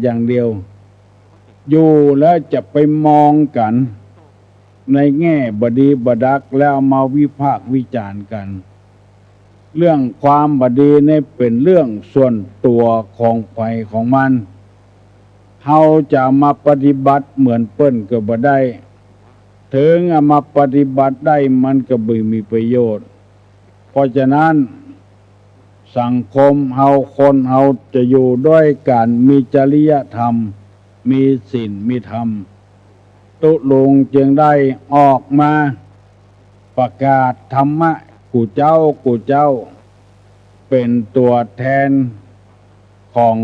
อย่างเดียวอยู่แล้วจะไปมองกันในแง่บดีบดักแล้วมาวิพากษ์วิจารณ์กันเรื่องความบดีนี่เป็นเรื่องส่วนตัวของใครของมันเฮาจะมาปฏิบัติเหมือนเปิ้นก็บ่ได้ถึงเอามาปฏิบัติได้มันก็บ่มีประโยชน์เพราะฉะนั้นสังคมเฮาคนเฮาจะอยู่ด้วยการมีจริยธรรมมีศีลมีธรรมตุลงจึงได้ออกมาประกาศธรรมะกูเจ้าเป็นตัวแทนของ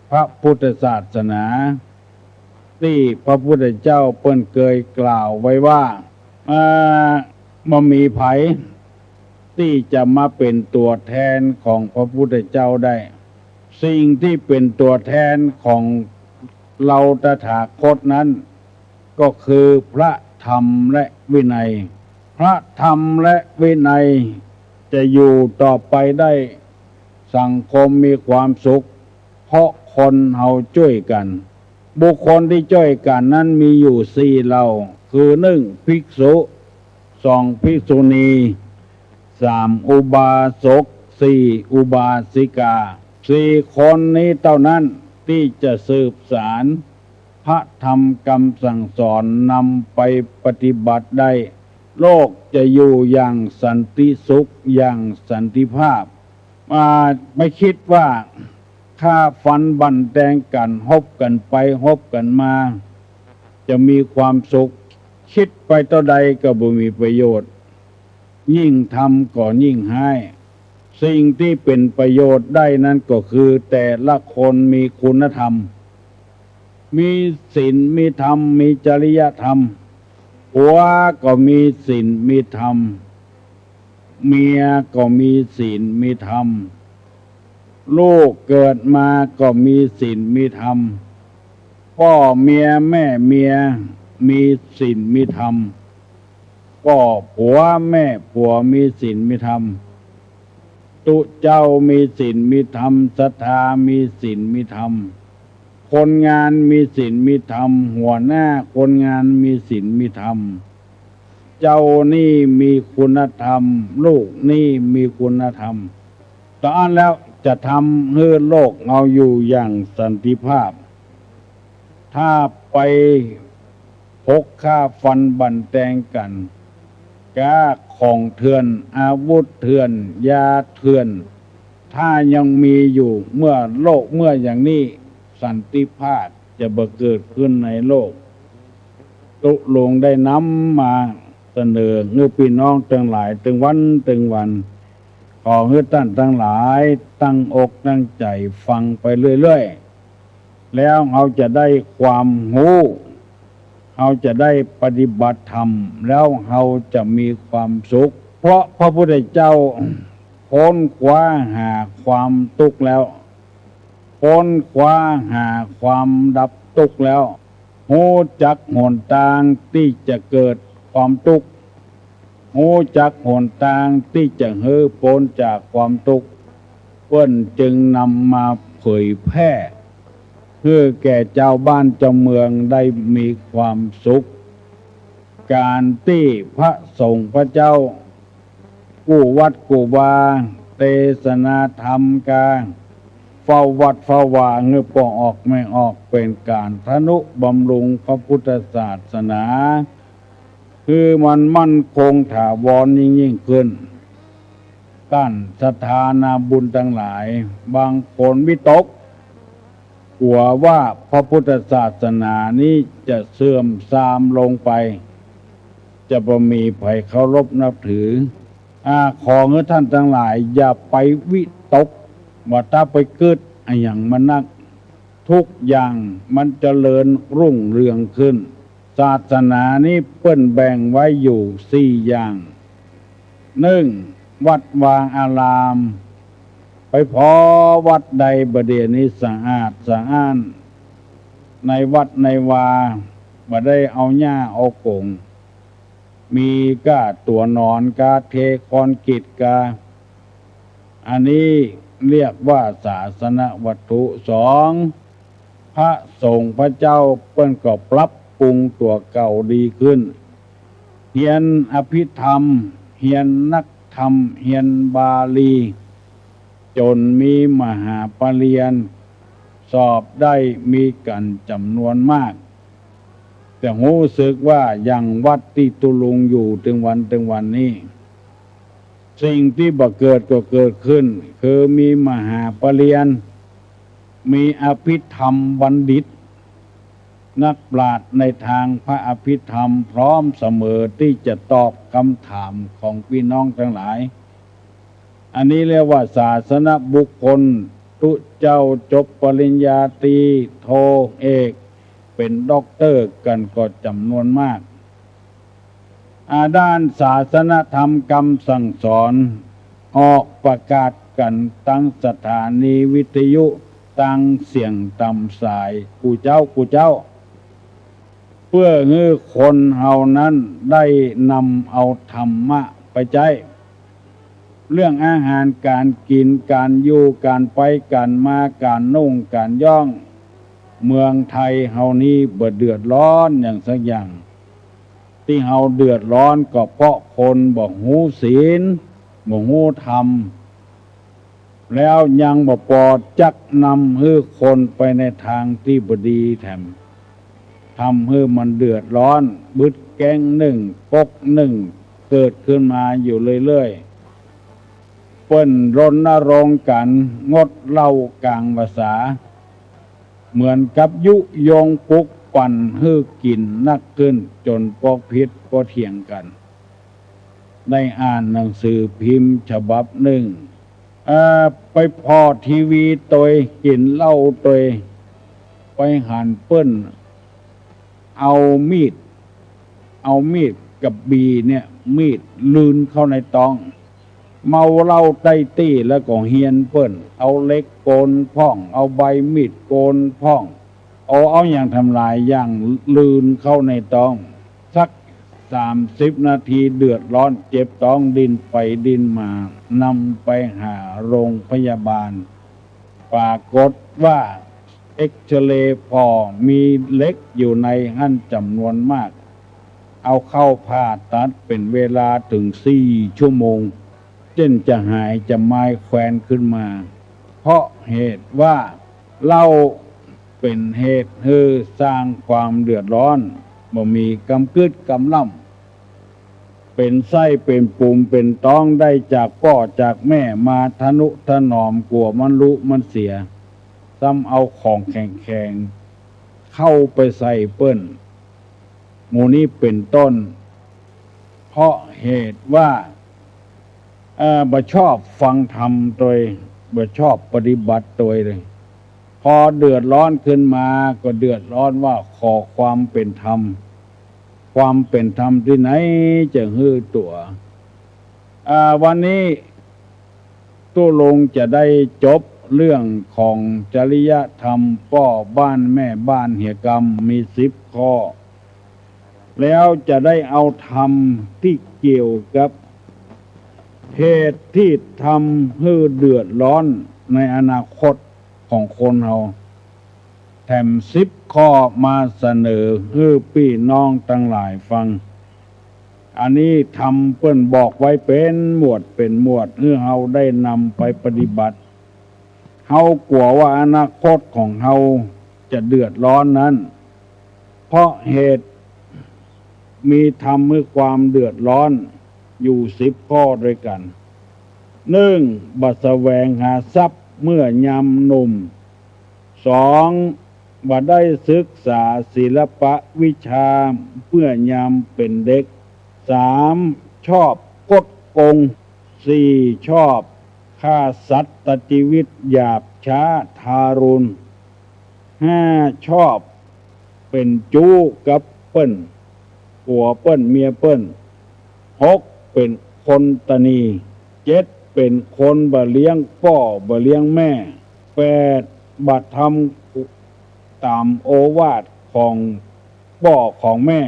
พระพุทธศาสนาที่พระพุทธเจ้าเปิ้นเคยกล่าวไว้ว่าบ่มีไผที่จะมาเป็นตัวแทนของพระพุทธเจ้าได้สิ่งที่เป็นตัวแทนของเราตถาคตนั้นก็คือพระธรรมและวินัยพระธรรมและวินัยจะอยู่ต่อไปได้สังคมมีความสุขเพราะคนเฮาช่วยกันบุคคลที่ช่วยกันนั้นมีอยู่สี่เหล่าคือ1ภิกษุ2ภิกษุณี3อุบาสก4อุบาสิกา4คนนี้เท่านั้นที่จะสืบสารพระธรรมคำสั่งสอนนำไปปฏิบัติได้โลกจะอยู่อย่างสันติสุขอย่างสันติภาพไม่คิดว่าฆ่าฟันบั่นแทงกันฮบกันไปฮบกันมาจะมีความสุขคิดไปเท่าใดก็บ่มีประโยชน์ยิ่งทำก็ยิ่งให้สิ่งที่เป็นประโยชน์ได้นั้นก็คือแต่ละคนมีคุณธรรมมีศีลมีธรรมมีจริยธรรมผัวก็มีศีลมีธรรมเมียก็มีศีลมีธรรมลูกเกิดมาก็มีศีลมีธรรมพ่อเมียแม่เมียมีศีลมีธรรมพ่อผัวแม่ผัวมีศีลมีธรรมตุเจ้ามีศีลมีธรรมศรัทธามีศีลมีธรรมคนงานมีศีลมีธรรมหัวหน้าคนงานมีศีลมีธรรมเจ้านี่มีคุณธรรมลูกนี่มีคุณธรรมตอนแล้วจะทำให้โลกเอาอยู่อย่างสันติภาพถ้าไปพกฆ่าฟันบั่นแทงกันก้าของเถื่อนอาวุธเถื่อนยาเถื่อนถ้ายังมีอยู่เมื่อโลกเมื่ออย่างนี้สันติภาพจะบังเกิดขึ้นในโลกตุลงได้นำมาเสนอเงื่อพี่น้องทั้งหลายถึงวันขอให้ท่านทั้งหลายตั้งอกตั้งใจฟังไปเรื่อยๆแล้วเราจะได้ความรู้เราจะได้ปฏิบัติธรรมแล้วเราจะมีความสุขเพราะพระพุทธเจ้าค้นคว้าหาความทุกข์แล้วค้นคว้าหาความดับทุกข์แล้วรู้จักหนทางที่จะเกิดความทุกข์รู้จักหนทางที่จะพ้นจากความทุกข์เพิ่นจึงนำมาเผยแพร่เพื่อแก่เจ้าบ้านเจ้าเมืองได้มีความสุขการที่พระสงฆ์พระเจ้ากู้วัดกู้วาเทศนาธรรมกาเฝ้าวัดเฝ้าวาเงือปอออกไม่ออกเป็นการทนุบำรุงพระพุทธศาสนาคือมันมั่นคงถาวรยิ่งขึ้นกั้นศรัทธานาบุญทั้งหลายบางคนวิตกกลัวว่าพระพุทธศาสนานี้จะเสื่อมทรามลงไปจะบ่มีใครเคารพนับถือขอให้ท่านทั้งหลายอย่าไปวิตกว่าถ้าไปเกิดอย่างมันนักทุกอย่างมันเจริญรุ่งเรืองขึ้นศาสนานี้เปิ้นแบ่งไว้อยู่4อย่าง1วัดวางอารามไปพอวัดใดบเดี๋ยวนี้สะอาดสะอ้านในวัดในวาบ่ได้เอาหญ้าเอากงมีก้าตัวนอนกาเทคอนกรีตกาอันนี้เรียกว่าศาสนวัตถุ2 พระสงฆ์พระเจ้าเปิ้นก็ปรับปรุงตัวเก่าดีขึ้นเรียนอภิธรรมเรียนนักธรรมเรียนบาลีจนมีมหาปรริญญาสอบได้มีกันจำนวนมากแต่รู้สึกว่าอย่างวัดที่ตุลุงอยู่ถึงวันนี้สิ่งที่บ่เกิดก็เกิดขึ้นคือมีมหาปรริญญามีอภิธรรมบัณฑิตนักปราชญ์ในทางพระอภิธรรมพร้อมเสมอที่จะตอบคำถามของพี่น้องทั้งหลายอันนี้เรียกว่าศาสนบุคคลทุเจ้าจบปริญญาตรีโทเอกเป็นด็อกเตอร์กันก็จำนวนมากด้านศาสนธรรมคำสั่งสอนออกประกาศกันตั้งสถานีวิทยุตั้งเสียงตำสายกูเจ้าเพื่อให้คนเฮานั้นได้นำเอาธรรมะไปใช้เรื่องอาหารการกินการอยู่การไปการมาการนุ่งการย่องเมืองไทยเฮานี้บ่เดือดร้อนอย่างสักอย่างที่เฮาเดือดร้อนก็เพราะคนบ่ฮู้ศีลบ่ฮู้ธรรมแล้วยังบ่ปอดจักนำให้คนไปในทางที่บ่ดีแถมทำให้มันเดือดร้อนบึดแกงหนึ่งปกหนึ่งเกิดขึ้นมาอยู่เรื่อยๆเปิ้นรณรงค์กันงดเหล้ากลางภาษาเหมือนกับยุยงปลุกปั่นให้กินนักขึ้นจนพอพิษพอเถียงกันได้อ่านหนังสือพิมพ์ฉบับหนึ่งไปพอทีวีตัวกินเหล้าตัวไปหันเปิ้นเอามีดกับบีเนี่ยมีดลืนเข้าในตองเมาเหล้าใต้ตี้แล้วก็เฮียนเปิ้นเอาเล็กโกนพ่องเอาใบมีดโกนพ่องเอาอย่างทำลายอย่างลืนเข้าในตองสัก30 นาทีเดือดร้อนเจ็บท้องดินไปดินมานำไปหาโรงพยาบาลปรากฏว่าเอ็กซเรย์พอมีเล็กอยู่ในหั่นจำนวนมากเอาเข้าผ่าตัดเป็นเวลาถึง4 ชั่วโมงจนจะหายจะไม้แขวนขึ้นมาเพราะเหตุว่าเหล้าเป็นเหตุให้สร้างความเดือดร้อนบ่มีกำกึดกำล่ำเป็นไส้เป็นปุ่มเป็นต้องได้จากพ่อจากแม่มาทนุถนอมกลัวมันรู้มันเสียซ้ำเอาของแข็งๆเข้าไปใส่เปิ้นหมู่นี้เป็นต้นเพราะเหตุว่าบ่ชอบฟังธรรมตัวบ่ชอบปฏิบัติตัวเลยพอเดือดร้อนขึ้นมาก็เดือดร้อนว่าขอความเป็นธรรมที่ไหนจะฮื้อตัววันนี้ตู้ลงจะได้จบเรื่องของจริยธรรมป้อบ้านแม่บ้านเหี่ยกรรมมี10 ข้อแล้วจะได้เอาธรรมที่เกี่ยวกับเหตุที่ทำให้เดือดร้อนในอนาคตของคนเราแถม10 ข้อมาเสนอให้พี่น้องทั้งหลายฟังอันนี้ทำเปิ้นบอกไว้เป็นหมวดให้เฮาได้นำไปปฏิบัติเฮากลัวว่าอนาคตของเฮาจะเดือดร้อนนั้นเพราะเหตุมีทำให้ความเดือดร้อนอยู่10 ข้อด้วยกัน1บ่แสวงหาทรัพย์เมื่อยามหนุ่ม2บ่ได้ศึกษาศิลปะวิชาเมื่อยามเป็นเด็ก3ชอบกดโกง4ชอบฆ่าสัตว์ตัดชีวิตหยาบช้าทารุณ5ชอบเป็นจู้กับเปิ้นผัวเปิ้นเมียเปิ้น6เป็นคนตนี7เป็นคนบ่เลี้ยงพ่อบ่เลี้ยงแม่8บ่ทำตามโอวาทของพ่อของแม่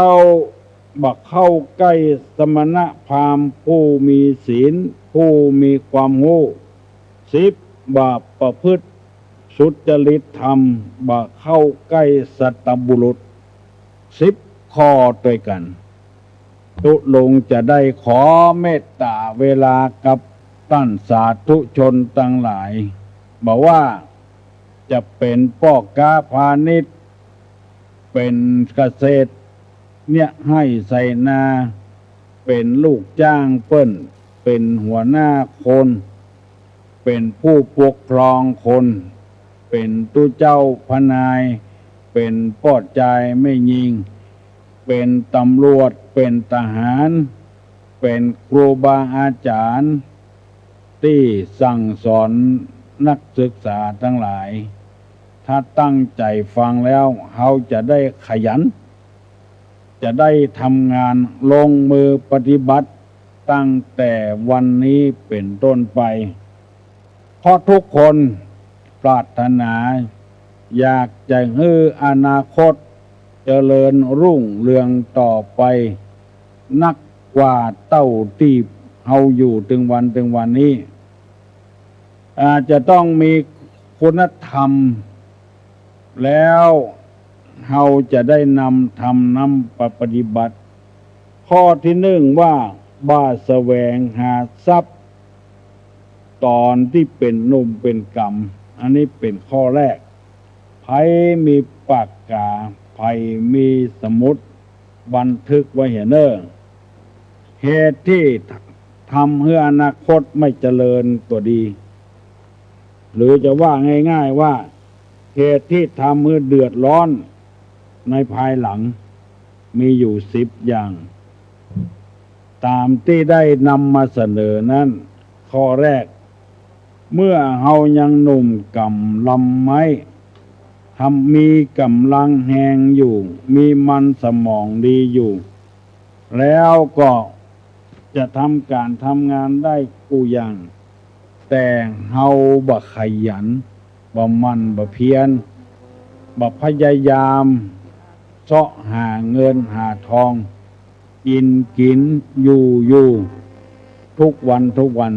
9บ่เข้าใกล้สมณพราหมณ์ผู้มีศีลผู้มีความรู้10บ่ประพฤติ สุจริตธรรมบ่เข้าใกล้สัตบุรุษ10 ข้อด้วยกันตุลงจะได้ขอเมตตาเวลากับท่านสาธุชนทั้งหลายบอกว่าจะเป็นพ่อค้าพาณิชย์เป็นเกษตรเนี่ยให้ใส่นาเป็นลูกจ้างเปิ้นเป็นหัวหน้าคนเป็นผู้ปกครองคนเป็นตู้เจ้าพนายเป็นปอดใจไม่ยิงเป็นตำรวจเป็นทหารเป็นครูบาอาจารย์ที่สั่งสอนนักศึกษาทั้งหลายถ้าตั้งใจฟังแล้วเขาจะได้ขยันจะได้ทำงานลงมือปฏิบัติตั้งแต่วันนี้เป็นต้นไปเพราะทุกคนปรารถนาอยากจะให้อนาคตเจริญรุ่งเรืองต่อไปนักกว่าเต้าที่เฮาอยู่ถึงวันนี้อาจจะต้องมีคุณธรรมแล้วเฮาจะได้นำปฏิบัติข้อที่1ว่าบ้าแสวงหาทรัพย์ตอนที่เป็นหนุ่มเป็นกำอันนี้เป็นข้อแรกไผมีปากกาไผมีสมุดบันทึกไว้เห็นเหตุที่ทำให้อนาคตไม่เจริญตัวดีหรือจะว่าง่ายๆว่าเหตุที่ทำให้เดือดร้อนในภายหลังมีอยู่10 อย่างตามที่ได้นำมาเสนอนั้นข้อแรกเมื่อเฮายังหนุ่มกำลำไม้มีกำลังแหงอยู่มีมันสมองดีอยู่แล้วก็จะทำการทำงานได้กูอย่างแต่เฮาบ่ขยันบ่มันบ่เพียรบ่พยายามเสาะหาเงินหาทองกินอยู่ทุกวัน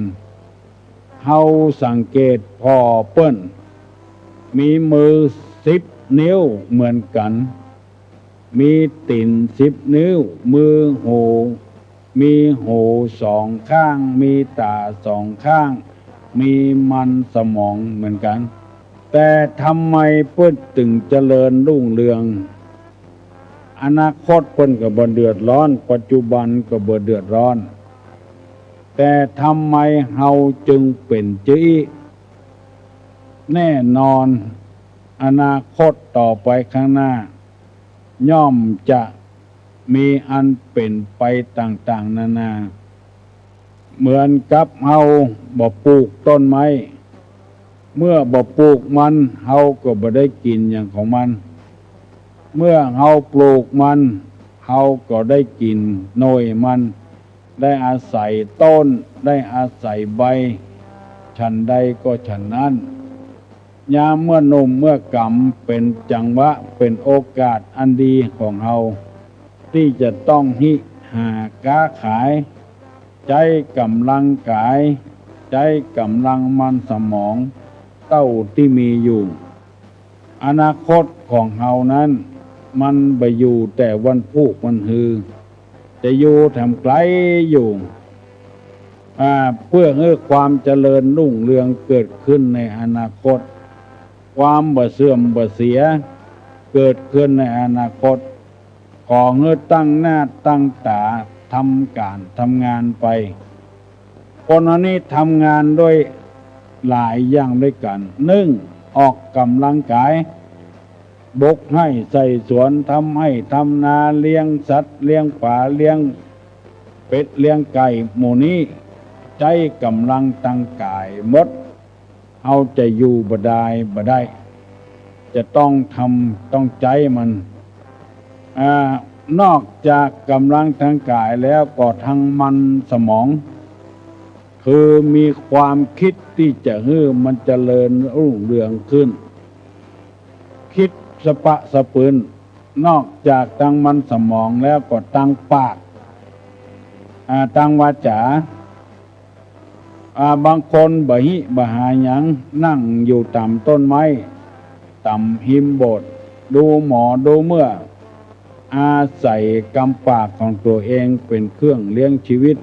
เฮาสังเกตพอเปิ้นมีมือ10 นิ้วเหมือนกันมีตีน10 นิ้วมือมีหู2 ข้างมีตา2 ข้างมีมันสมองเหมือนกันแต่ทำไมเปิ้นถึงเจริญรุ่งเรืองอนาคตเปิ้นก็บ่เดือดร้อนปัจจุบันก็บ่เดือดร้อนแต่ทำไมเฮาจึงเป็นจี้แน่นอนอนาคตต่อไปข้างหน้าย่อมจะมีอันเป็นไปต่างๆนานาเหมือนกับเฮาบ่ปลูกต้นไม้เมื่อบ่ปลูกมันเฮาก็บ่ได้กินอย่างของมันเมื่อเฮาปลูกมันเฮาก็ได้กินหน่วยมันได้อาศัยต้นได้อาศัยใบฉันใดก็ฉันนั้นยามเมื่อหนุ่มเมื่อกำเป็นจังหวะเป็นโอกาสอันดีของเฮาที่จะต้องหาค้าขายใจกำลังกายใจกำลังมันสมองเต้าที่มีอยู่อนาคตของเฮานั้นมันไปอยู่แต่วันพุกวันฮือจะอยู่ทำไกลอยู่เพื่อให้ความเจริญรุ่งเรืองเกิดขึ้นในอนาคตความบ่เสื่อมบ่เสียเกิดขึ้นในอนาคตขอให้ตั้งหน้าตั้งตาทำการทำงานไปคนอันนี้ทำงานด้วยหลายอย่างด้วยกันออกกำลังกายบกให้ใส่สวนทำให้ทำนาเลี้ยงสัตว์เลี้ยงปลาเลี้ยงเป็ดเลี้ยงไก่หมู่นี้ใจกำลังตั้งกายหมดเอาจะอยู่บ่ได้จะต้องทำต้องใจมันนอกจากกำลังทางกายแล้วก็ทางมันสมองคือมีความคิดที่จะให้มันเจริญรุ่งเรืองขึ้นคิดสะปะสะปืนนอกจากตั้งมันสมองแล้วก็ตั้งปากตั้งวาจา บางคนบ่หิบ่หาหยังนั่งอยู่ต่ำต้นไม้ต่ำหิมโบสถ์ดูหมอดูเมื่ออาศัยกำปากของตัวเองเป็นเครื่องเลี้ยงชีวิต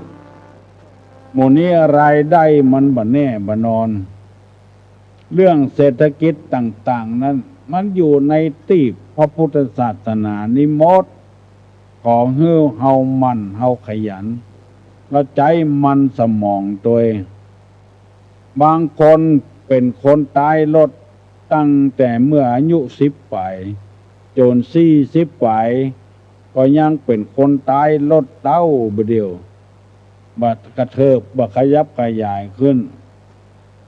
หมู่นี้รายได้มันบ่แน่บ่นอนเรื่องเศรษฐกิจต่างๆนั้นมันอยู่ในตีบพระพุทธศาสนานิมดของเฮามันเฮาขยันแล้วใจมันสมองตัวเองบางคนเป็นคนตายรถตั้งแต่เมื่ออายุ10ปีจน40ปีก็ยังเป็นคนตายรถเต้าบ่เดียวบัดกระเทิบบัดขยับขยายขึ้น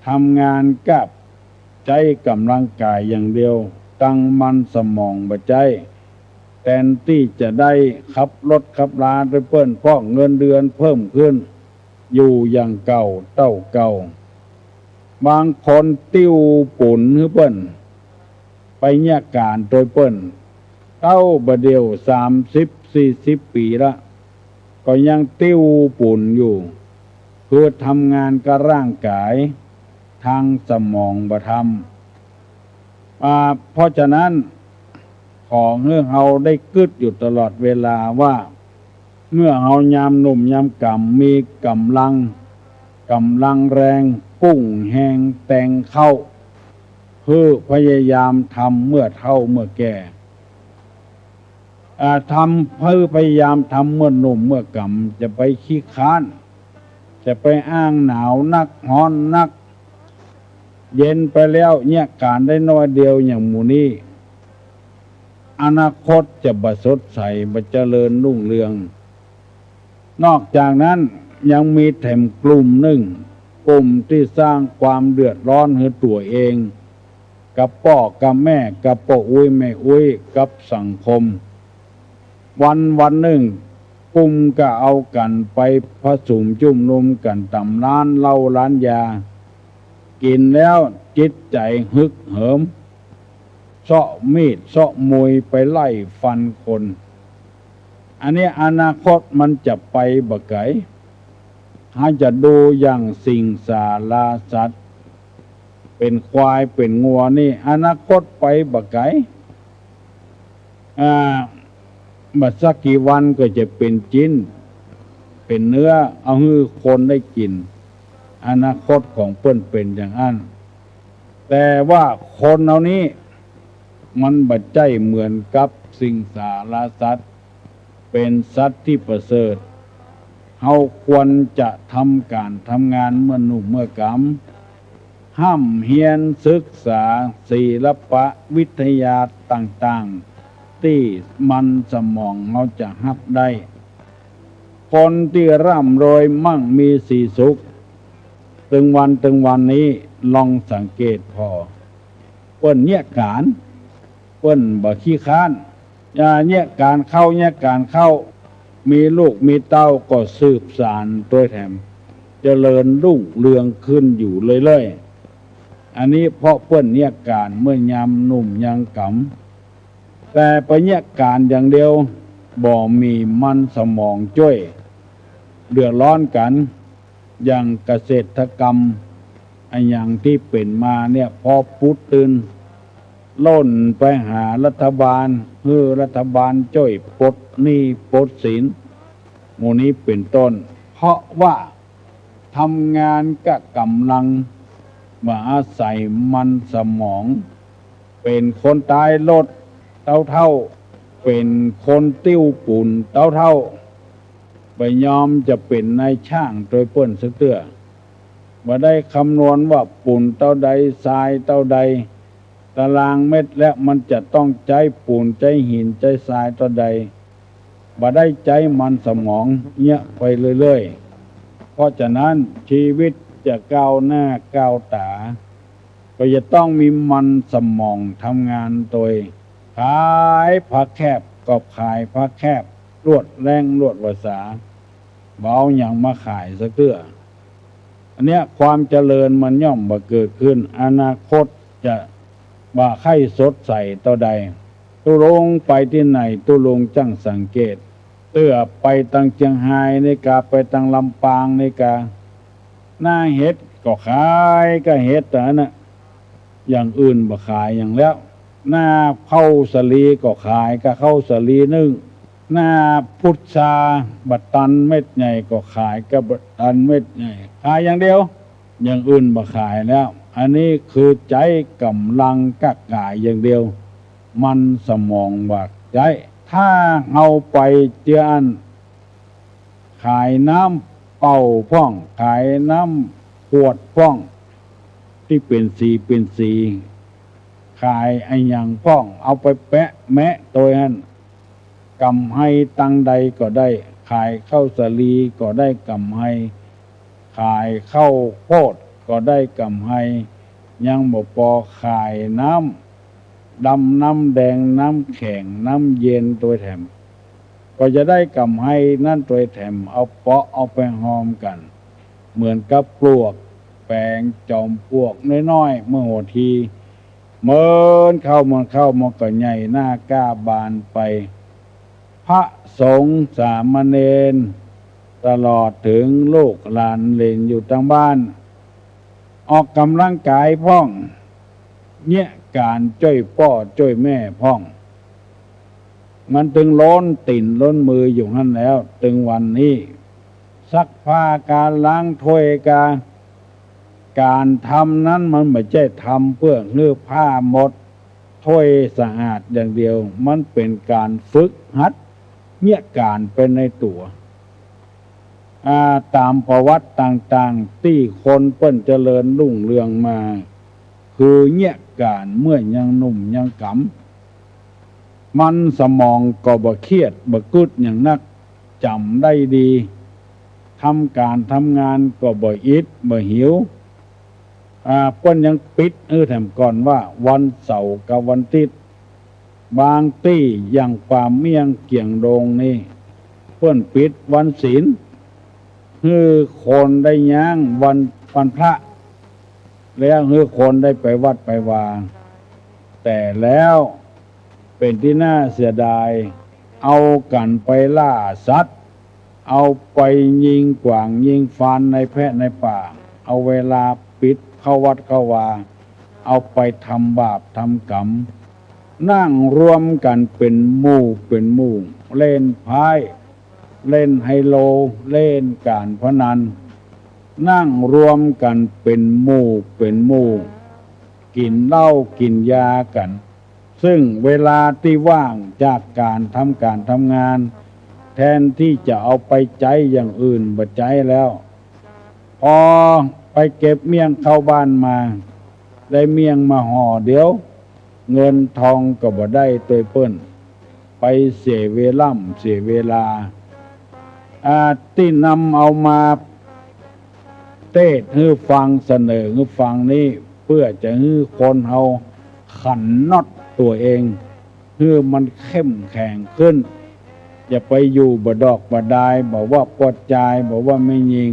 ทำงานกับใจกำลังกายอย่างเดียวตั้งมันสมองบ่ใจแทนที่จะได้ขับรถขับลาไปเปิ้นเพราะเงินเดือนเพิ่มขึ้นอยู่อย่างเก่าเต้าเก่าบางคนติ้วปุ่นหรือเปิ้นไปเนี่ยการโดยเปิ้นเต้าบ่เดียว30-40 ปีละก็ยังติ้วปุ่นอยู่คือทำงานกับร่างกายทางสมองบ่ทำเพราะฉะนั้นของเฮาได้กึดอยู่ตลอดเวลาว่าเมื่อเฮายามหนุ่มยามกำมีกำลังแรงปุ้งแหงแต่งเข้าเพื่อพยายามทำเมื่อเฒ่าเมื่อแก่ทำเพื่อพยายามทำเมื่อหนุ่มเมื่อกำจะไปขี้ค้านจะไปอ้างหนาวนักร้อนนักเย็นไปแล้วเนี่ยการได้น้อยเดียวอย่างหมู่นี้อนาคตจะบ่สดใสบ่เจริญรุ่งเรืองนอกจากนั้นยังมีแถมกลุ่มหนึ่งกลุ่มที่สร้างความเดือดร้อนให้ตัวเองกับพ่อกับแม่กับพ่ออุ้ยแม่อุ้ยกับสังคมวันหนึ่งกลุ่มก็เอากันไปผสมจุ่มนุมกันตำร้านเหล้าร้านยากินแล้วจิตใจฮึกเหิมเสาะมีดเสาะมวยไปไล่ฟันคนอันนี้อนาคตมันจะไปบ่ไกลถ้าจะดูอย่างสิ่งสาราสัตว์เป็นควายเป็นงัวนี่อนาคตไปบ่ไกลบัดสักกี่วันก็จะเป็นจิ้นเป็นเนื้อเอาให้คนได้กินอนาคตของเปิ้นเป็นอย่างนั้นแต่ว่าคนเหล่านี้มันบ่ใจเหมือนกับสิ่งสาราสัตว์เป็นสัตว์ที่ประเสริฐเฮาควรจะทำการทำงานเมื่อหนุ่มเมื่อกำห้ำเฮียนศึกษาศิลปะวิทยาต่างๆที่มันสมองเฮาจะรับได้คนที่ร่ำรวยมั่งมีสีสุขตึงวันนี้ลองสังเกตพอเปิ้นเนี่ยการเปิ้นบ่ขี้ค้านเนี่ยการเข้ามีลูกมีเต้าก็สืบสานตัวแถมเจริญรุ่งเรืองขึ้นอยู่เรื่อยๆอันนี้เพราะเปิ้นเนี่ยการเมื่อยามหนุ่มยังกำแต่ไปเนี่ยการอย่างเดียวบ่มีมันสมองจ้วยเดือดร้อนกันอย่างเกษตรกรรมอย่างที่เป็นมาเนี่ยพอพุทธตื่นล้นไปหารัฐบาลเพื่อรัฐบาลช่วยปลดหนี้ปลดสินหมู่นี้เป็นต้นเพราะว่าทำงานกับกำลังมาอาศัยมันสมองเป็นคนตายรถเท่าเป็นคนติ้วปุ่นเท่าไปยอมจะเป็นนายช่างโดยเปิ้นสักเตื้อบ่ได้คำนวณว่าปุ่นเท่าใดทรายเท่าใดตารางเม็ดแล้วมันจะต้องใจปูนใจหินใจทรายตัวใดบ่ได้ใจมันสมองเนี่ยไปเรื่อยๆเพราะฉะนั้นชีวิตจะก้าวหน้าก้าวตาก็จะต้องมีมันสมองทำงานโดยขายผักแคบก็ขายผักแคบรวดแรงรวดภาษาเบาอย่างมาขายสักเตื้ออันเนี้ยความเจริญมันย่อมบ่เกิดขึ้นอนาคตจะบ่าไข่สดใสต่อใดตุลงไปที่ไหนตุลงจังสังเกตเตื้อไปตังเชียงไฮ้ในกาไปตังลำปางในกา หน้าเห็ดก็ขายก็เห็ดแต่น่ะอย่างอื่นบ่ขายอย่างแล้วหน้าเข้าสลีก็ขายก็เข้าสลีนึ่งหน้าพุทราบัดตันเม็ดใหญ่ก็ขายก็บัดตันเม็ดใหญ่ขายอย่างเดียวอย่างอื่นบ่ขายแล้วอันนี้คือใจกำลังกักกายอย่างเดียวมันสมองบาดใจถ้าเอาไปเจือนขายน้ำเป่าพ่องขายน้ำขวดพ่องที่เป็นสีขายไอ้อย่างพ่องเอาไปแปะแมะตัวนั้นกำให้ตังใดก็ได้ขายข้าวสาลีก็ได้กำให้ขายข้าวโพดก็ได้กำให้ยังบ่พอขายน้ำดำน้ำแดงน้ำแข็งน้ำเย็นตัวแถมก็จะได้กำให้นั่นตัวแถมเอาเปาะเอาไปหอมกันเหมือนกับปลวกแปลงจอมปลวกน้อยๆเมื่อหัวทีเมินเข้ามันก็ใหญ่หน้ากล้าบานไปพระสงฆ์สามเณรตลอดถึงลูกหลานเล่นอยู่ทางบ้านออกกำลังกายพ่องเนี่ยการจ้อยพ่อจ้อยแม่พ่องมันถึงล้นติ่นล้นมืออยู่นั่นแล้วถึงวันนี้ซักผ้าการล้างถ้วยการทำนั้นมันไม่ใช่ทำเพื่อเนื้อผ้าหมดถ้วยสะอาดอย่างเดียวมันเป็นการฝึกหัดเนี่ยการเป็นในตัวตามประวัติต่างๆที่คนเปิ้นเจริญรุ่งเรืองมาคือเนี่ยการเมื่อยังหนุ่มยังกำมันสมองก็บ่เครียดบ่กึดอย่างนักจำได้ดีทำการทำงานก็บ่อิดบ่หิวเปิ้นยังปิดแถมก่อนว่าวันเสาร์กับวันอาทิตย์บางที่อย่างป่าเมี่ยงเกี่ยงดงนี่เปิ้นปิดวันศีลคือคนได้ย่างวันพระแล้วคือคนได้ไปวัดไปวาแต่แล้วเป็นที่น่าเสียดายเอากันไปล่าสัตว์เอาไปยิงกว่างยิงฟานในแพะในป่าเอาเวลาปิดเข้าวัดเข้าวาเอาไปทำบาปทำกรรมนั่งรวมกันเป็นหมู่เล่นไพ่เล่นไฮโลเล่นการพนันนั่งรวมกันเป็นหมู่กินเหล้ากินยากันซึ่งเวลาที่ว่างจากการทำงานแทนที่จะเอาไปใจอย่างอื่นบ่ใจแล้วพอไปเก็บเมี่ยงเข้าบ้านมาได้เมี่ยงมาห่อเดียวเงินทองก็บ่ได้ตัวเปิ้นไปเสียเวลาที่นำเอามาเทศให้ฟังเสนอให้ฟังนี้เพื่อจะให้คนเฮาขันน็อตตัวเองให้มันเข้มแข็งขึ้นอย่าไปอยู่บดอกบดายบอกว่าปวดใจบอกว่าไม่ยิง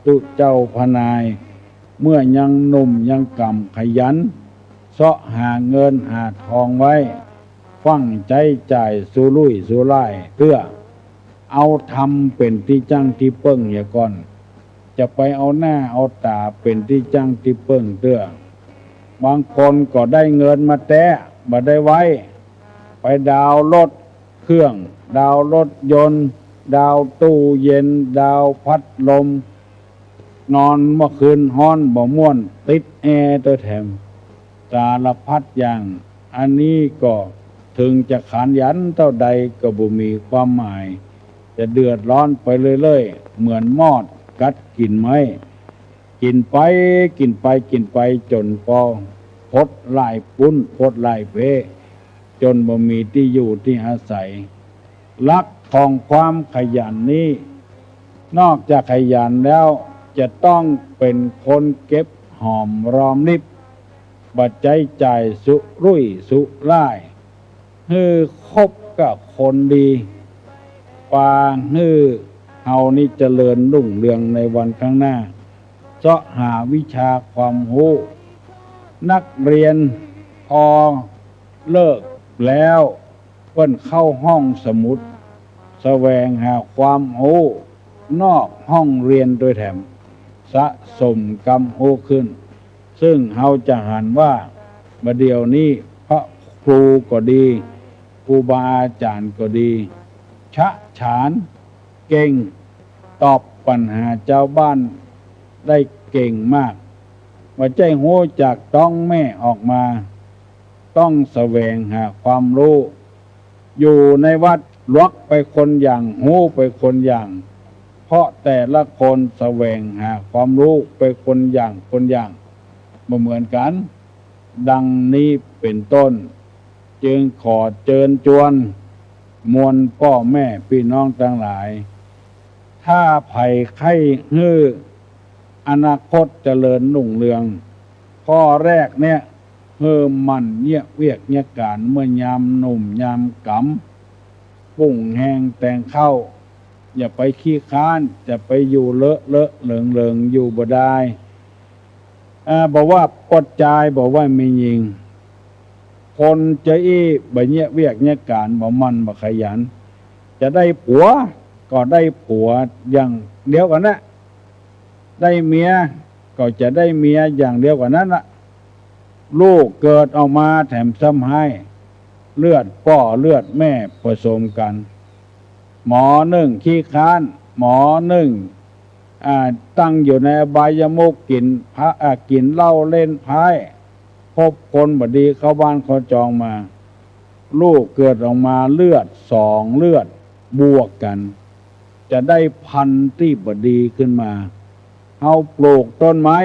ตุเจ้าพนายเมื่อยังหนุ่มยังกำขยันเสาะหาเงินหาทองไว้ฟังใจจ่ายสู้ลุยสู้ไล่เพื่อเอาทำเป็นที่จังที่เปิ้งอย่าก่อนจะไปเอาหน้าเอาตาเป็นที่จังที่เปิ้งเตื้อบางคนก็ได้เงินมาแตะบ่ได้ไว้ไปดาวรถเครื่องดาวรถยนต์ดาวตู้เย็นดาวพัดลมนอนเมื่อคืนฮ้อนบ่ม่วนติดแอร์ตัวแถมสารพัดอย่างอันนี้ก็ถึงจะขยันเท่าใดก็บ่มีความหมายจะเดือดร้อนไปเรื่อยๆเหมือนมอดกัดกินไม้กินไปจนพอพดลายปุ้นพดลายเพจนบ่มีที่อยู่ที่อาศัยลักของความขยันนี้นอกจากขยันแล้วจะต้องเป็นคนเก็บหอมรอมริบบัดใจจ่ายสุรุ่ยสุร่ายฮือคบกับคนดีปางฮือเฮานี่เจริญรุ่งเรืองในวันข้างหน้าเสาะหาวิชาความรู้นักเรียนพอเลิกแล้วเพิ่นเข้าห้องสมุดแสวงหาความรู้นอกห้องเรียนโดยแถม สะสมกรรมโอขึ้นซึ่งเราจะหันว่าบัดเดี๋ยวนี้พระครูก็ดีครูบาอาจารย์ก็ดีชะฉานเก่งตอบปัญหาเจ้าบ้านได้เก่งมากว่าใจหูจากต้องแม่ออกมาต้องแสวงหาความรู้อยู่ในวัดลวกไปคนอย่างหูไปคนอย่างเพราะแต่ละคนแสวงหาความรู้ไปคนอย่างบ่เหมือนกันดังนี้เป็นต้นจึงขอเชิญชวนมวลพ่อแม่พี่น้องทั้งหลายถ้าไผ่ไข้ฮื้ออนาคตเจริญรุ่งเรืองข้อแรกเนี่ยมันเยี่ยเวียกเยี่ยการเมื่อยามหนุ่มยามกำปุ่งแหงแต่งเข้าอย่าไปขี้ค้านจะไปอยู่เลอะเหลิงอยู่บ่ได้บอกว่าปดจายบอกว่าไม่ยิงคนจะบ่เยี่ยเวียกเยี่ยการบ่มันบ่ขยันจะได้ผัวก็ได้ผัวอย่างเดียวกันนะได้เมียก็จะได้เมียอย่างเดียวกันนั้นละลูกเกิดออกมาแถมซ้ำให้เลือดพ่อเลือดแม่ผสมกันหมอหนึ่งขี้ค้านหมอหนึ่งตั้งอยู่ในอบายมุขกินเหล้าเล่นไพ่พบคนบดีเข้าบ้านเขาจองมาลูกเกิดออกมาเลือดสองเลือดบวกกันจะได้พันธุ์ที่บดีขึ้นมาเฮาปลูกต้นไม้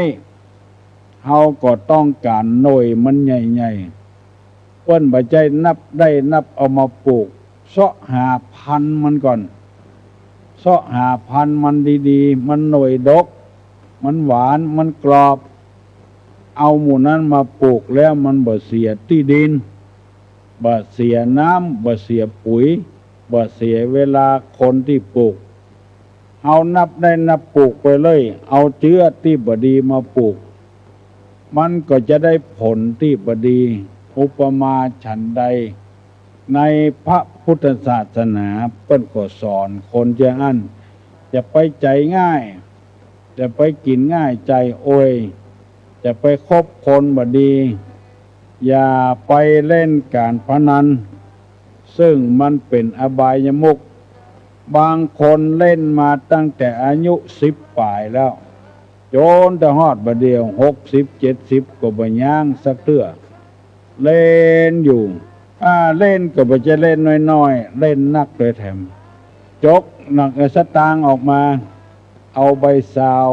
เฮาก็ต้องการหน่วยมันใหญ่ๆเปิ้นบ่ใจนับเอามาปลูกเสาะหาพันธุ์มันก่อนเสาะหาพันธุ์มันดีๆมันหน่วยดกมันหวานมันกรอบเอาหมู่นั้นมาปลูกแล้วมันบ่เสียที่ดินบ่เสียน้ำบ่เสียปุ๋ยบ่เสียเวลาคนที่ปลูกเอานับปลูกไปเลยเอาเชื้อที่บดีมาปลูกมันก็จะได้ผลที่บดีอุปมาฉันใดในพระพุทธศาสนาเปิ้นก็สอนคนจะไปใจง่ายจะไปกินง่ายใจโอยจะไปคบคนบดีอย่าไปเล่นการพนันซึ่งมันเป็นอบายมุขบางคนเล่นมาตั้งแต่อายุ10 ปลายแล้วจนแต่ฮอดบัดเดียว60 70ก็บ่ย่างสักเทื่อเล่นอยู่เล่นก็บ่จะเล่นน้อยๆเล่นนักโดยแถมจกหนักสตางค์ออกมาเอาใบซาว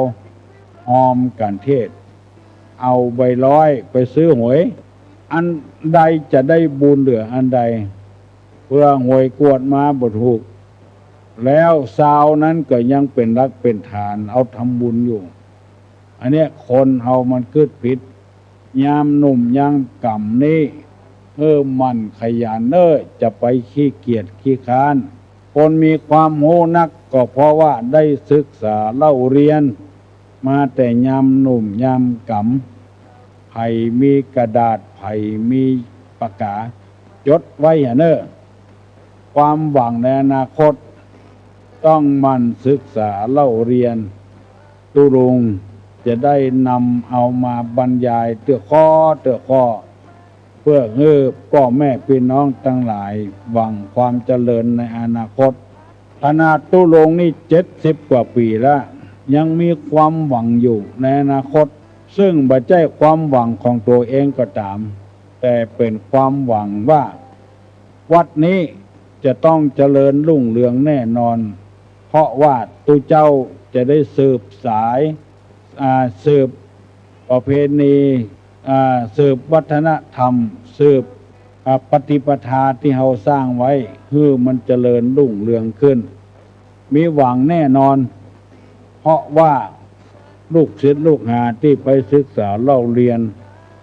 หอมกันเทศเอาใบร้อยไปซื้อหวยอันใดจะได้บุญเหลืออันใดเพื่อหวยกวดมาบ่ถูกแล้วซาวนั้นก็ยังเป็นรักเป็นฐานเอาทำบุญอยู่อันเนี้ยคนเฮามันคิดผิดยามหนุ่มยามกำนี้มันขยันจะไปขี้เกียจขี้ค้านคนมีความโหนักก็เพราะว่าได้ศึกษาเล่าเรียนมาแต่ยามหนุ่มยามกำไผ่มีกระดาษไผ่มีปากกาจดไว้ความหวังในอนาคตต้องมันศึกษาเล่าเรียนตุรงจะได้นำเอามาบรรยายเตื้อข้อเพื่อให้พ่อแม่พี่น้องทั้งหลายหวังความเจริญในอนาคตขนาดตุรงนี่70 กว่าปีแล้วยังมีความหวังอยู่ในอนาคตซึ่งบ่ใช่ความหวังของตัวเองก็ตามแต่เป็นความหวังว่าวัดนี้จะต้องเจริญรุ่งเรืองแน่นอนเพราะว่าตุเจ้าจะได้สืบสายสืบประเพณีสืบวัฒนธรรมสืบปฏิปทาที่เราสร้างไว้คือมันเจริญรุ่งเรืองขึ้นมีหวังแน่นอนเพราะว่าลูกศิษย์ลูกหาที่ไปศึกษาเล่าเรียน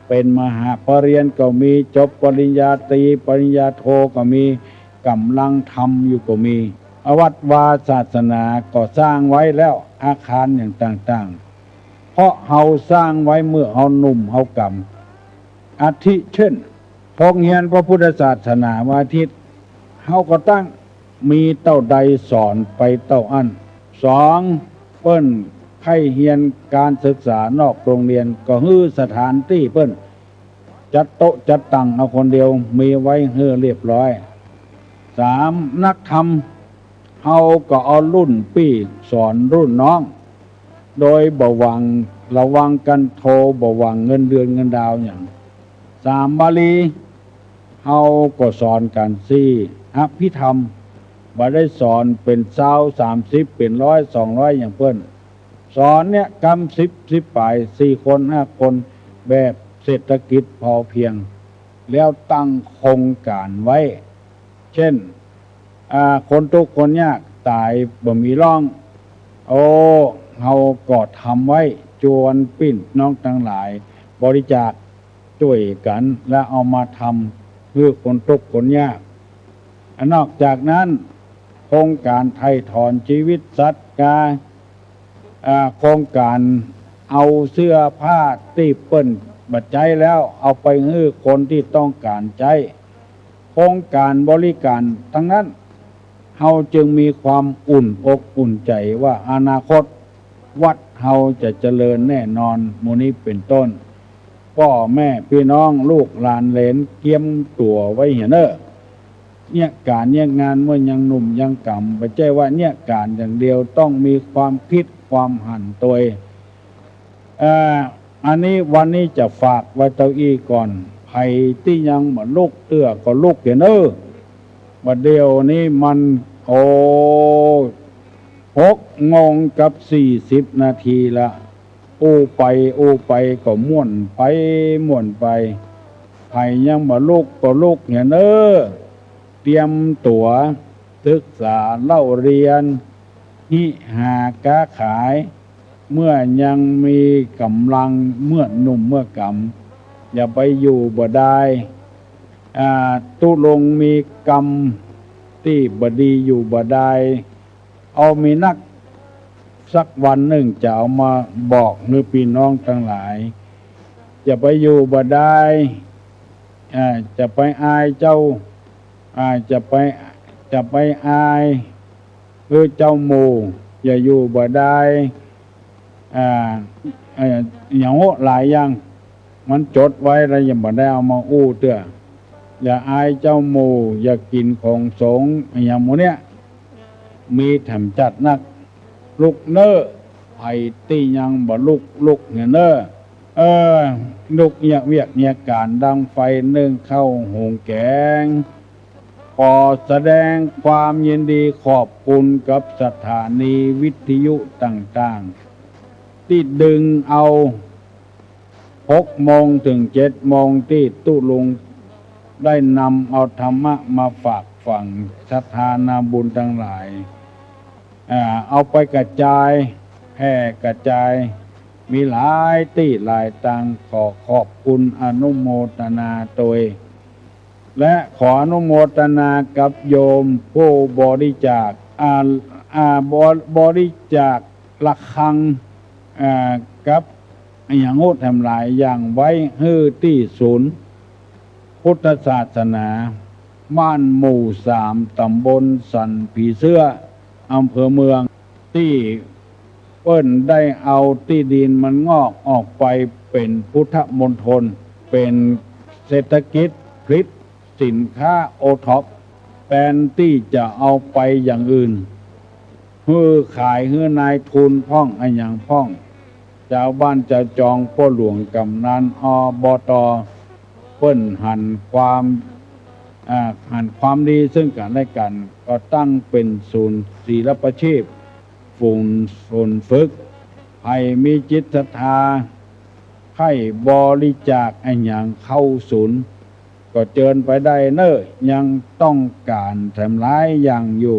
เป็นมหาปรริญญาก็มีจบปริญญาตรีปริญญาโทก็มีกำลังทำอยู่ก็มีวัดวาศาสนาก็สร้างไว้แล้วอาคารอย่างต่างๆเพราะเฮาสร้างไว้เมื่อเฮาหนุ่มเฮากำอาทิเช่นโรงเรียนพระพุทธศาสนาวันอาทิตย์เฮาก็ตั้งมีเต้าใดสอนไปเต้าอัน2เปิ้นข ใครเรียนการศึกษานอกโรงเรียนก็ฮื้อสถานที่เปิ้นจัดโต๊ะจัดตั้งเอาคนเดียวมีไว้ฮื้อเรียบร้อย3นักธรรมเฮาก็เอารุ่นพี่สอนรุ่นน้องโดยบ่หวังระวังกันโทรบ่หวังเงินเดือนเงินดาวอย่าง3บาลีเฮาก็สอนกัน4อภิธรรมบ่ได้สอนเป็น20 30เป็น100 200อย่างเพิ่นสอนเนี่ยกำ10ปลาย4คน5คนแบบเศรษฐกิจพอเพียงแล้วตั้งโครงการไว้เช่นคนทุกข์คนยากตายบ่มีร่องโอ้เฮาก็ทำไว้จวนปิ้นน้องทั้งหลายบริจาคช่วยกันและเอามาทำเพื่อคนทุกข์คนยากนอกจากนั้นโครงการไถ่ถอนชีวิตสัตว์กาโครงการเอาเสื้อผ้าที่เปิ้นบัดใจแล้วเอาไปให้คนที่ต้องการใช้โครงการบริการทั้งนั้นเฮาจึงมีความอุ่นอกอุ่นใจว่าอนาคตวัดเฮาจะเจริญแน่นอนหมู่นี้เป็นต้นพ่อแม่พี่น้องลูกหลานเหลนเกียมตัวไว้เห็นเนี่ยการเนี่ยงานเมื่อยังหนุ่มยังกำไม่ใช่ว่าเนี่ยการอย่างเดียวต้องมีความคิดความหันตัวอันนี้วันนี้จะฝากไว้เต้าอี้ก่อนไผ่ที่ยังเหมือนลูกเตื้อก็ลูกเห็นบัดเดียวนี้มัน6:40 น.ละอู้ไปก็ม่วนไปไผ่ยังมาลูกก็ลูกเห็นเตรียมตัวศึกษาเล่าเรียนหิหาค้าขายเมื่อยังมีกำลังเมื่อหนุ่มเมื่อกำอย่าไปอยู่บ่ได้ตุลงมีกรรมที่บดีอยู่บ่ได้เอามีนักสักวันหนึ่งจะเอามาบอกให้พี่น้องทั้งหลายจะไปอยู่บ่ได้จะไปอายเจ้าจะไปอายเจ้าหมู่อย่าอยู่บ่ได้อย่างหลายอย่างมันจดไว้แล้วยังบ่ได้เอามาอู้เตื้ออย่าอายเจ้าหมู่อย่ากินของสงฆ์อย่างหมู่เนี้ยมีแถมจัดนักลุกไผ่ตียังบ่ลุกเนี่ยลุกเนี่ยเวียกเนี่ยการดังไฟนึ่งเข้าหุงแกงขอแสดงความยินดีขอบคุณกับสถานีวิทยุต่างๆที่ดึงเอา6 โมงถึง 7 โมงที่ตุลุงได้นำเอาธรรมะมาฝากฝังศรัทธานาบุญทั้งหลายเอาไปกระจายแผ่กระจายมีหลายที่หลายตังขอขอบคุณอนุโมทนาโดยและขออนุโมทนากับโยมผู้บริจาคบริจาคละครังกับอย่างโง่ทำลายอย่างไว้ฮื้อที่ศูนย์พุทธศาสนาบ้านหมู่3ตำบลสันผีเสื้ออำเภอเมืองที่เปิ้นได้เอาที่ดินมันงอกออกไปเป็นพุทธมณฑลเป็นเศรษฐกิจผลิตสินค้าโอท็อปแทนที่จะเอาไปอย่างอื่นฮื้อขายฮื้อนายทุนพ่องอันอย่างพ่องชาวบ้านจะจองพ่อหลวงกำนันอบตเปิ้นหันความดีซึ่งกันและกันก็ตั้งเป็นศูนย์ศิลปาชีพฝูงฝึกให้มีจิตศรัทธาให้บริจาคอันอย่างเข้าศูนย์ก็เจิญไปได้ยังต้องการทำร้ายอย่างอยู่